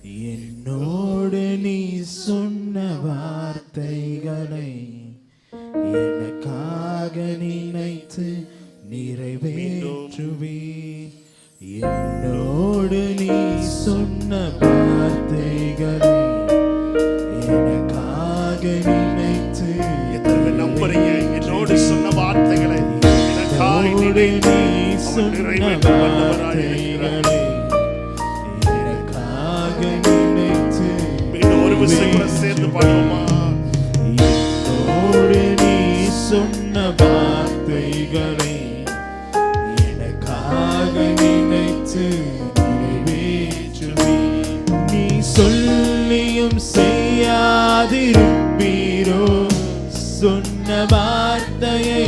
என்னோடு நீ சொன்ன வார்த்தைகளை எனக்காக நினைத்து நிறைவேற்றுவே. என்னோடு நீ சொன்ன வார்த்தைகளை எனக்காக நினைத்து நம்புறீங்க? என்னோடு சொன்ன வார்த்தைகளை எனக்காக நீ சொன்ன வார்த்தைகளை எனக்காக நினைத்து ஒரு விஷயம் கூட சேர்ந்து பாடுவோமா? என்னோடு நீ சொன்ன வார்த்தைகளை எனக்காக நினைத்து நிறைவேற்றுவே. நீ சொல்லியும் செய்யாதிருப்பீரோ? சொன்ன வார்த்தையை